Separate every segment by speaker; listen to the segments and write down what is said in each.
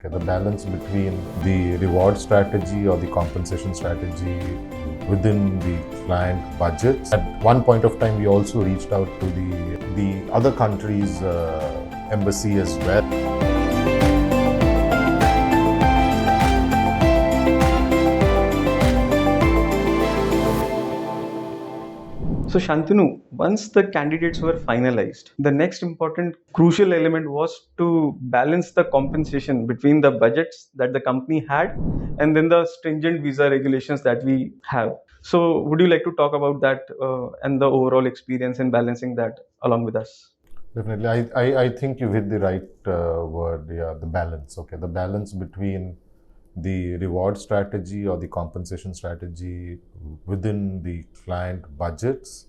Speaker 1: Okay, the balance between the reward strategy or the compensation strategy within the client budgets. At one point of time, we also reached out to the other countries' embassy as well.
Speaker 2: So Shantanu, once the candidates were finalized, the next important crucial element was to balance the compensation between the budgets that the company had and then the stringent visa regulations that we have. So would you like to talk about that and the overall experience in balancing that along with us?
Speaker 1: Definitely, I think you hit the right word. Yeah, the balance. Okay, the balance between the reward strategy or the compensation strategy within the client budgets,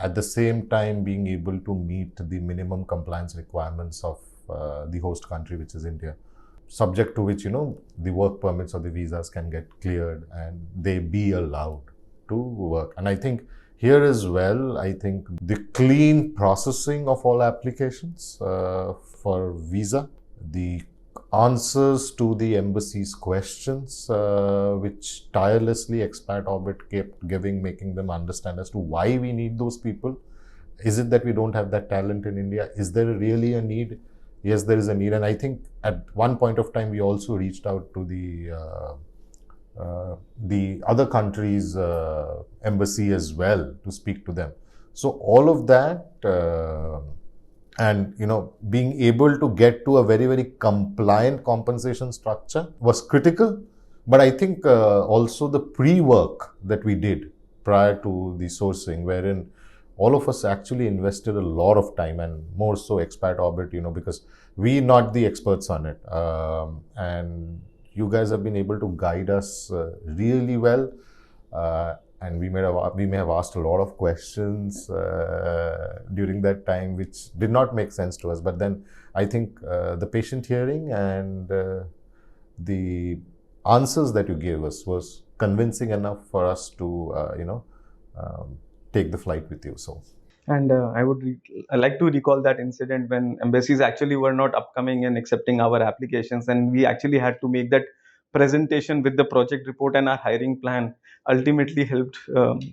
Speaker 1: at the same time being able to meet the minimum compliance requirements of the host country, which is India, subject to which the work permits or the visas can get cleared and they be allowed to work. And I think here as well, I think the clean processing of all applications for visa, the answers to the embassy's questions, which tirelessly Expat Orbit kept giving, making them understand as to why we need those people. Is it that we don't have that talent in India? Is there really a need? Yes, there is a need. And I think at one point of time, we also reached out to the other countries' embassy as well to speak to them. So all of that, and being able to get to a very compliant compensation structure was critical. But I think also the pre-work that we did prior to the sourcing, wherein all of us actually invested a lot of time, and more so Expat Orbit, because we not the experts on it, and you guys have been able to guide us really well. And we may have asked a lot of questions during that time, which did not make sense to us. But then I think the patient hearing and the answers that you gave us was convincing enough for us to take the flight with you. So.
Speaker 2: And I like to recall that incident when embassies actually were not upcoming and accepting our applications, and we actually had to make that presentation with the project report and our hiring plan. Ultimately, helped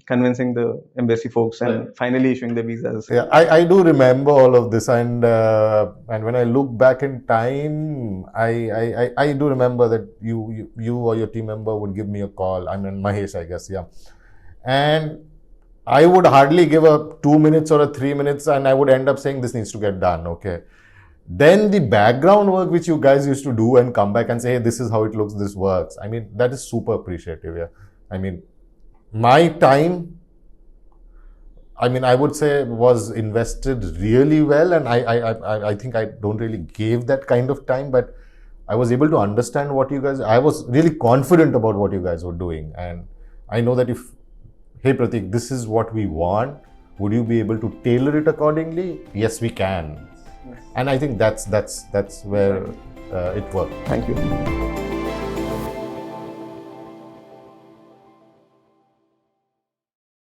Speaker 2: convincing the embassy folks and finally issuing the visas.
Speaker 1: Yeah, I do remember all of this, and when I look back in time, I do remember that you or your team member would give me a call. I mean, Mahesh, I guess, yeah, and I would hardly give a 2 minutes or a 3 minutes, and I would end up saying this needs to get done. Okay. Then the background work which you guys used to do and come back and say, hey, this is how it looks, this works. I mean, that is super appreciative. Yeah. I mean, my time, I would say, was invested really well, and I think I don't really gave that kind of time, but I was able to understand I was really confident about what you guys were doing. And I know that hey Pratik, this is what we want, would you be able to tailor it accordingly? Yes, we can. And I think that's where it worked.
Speaker 2: Thank you.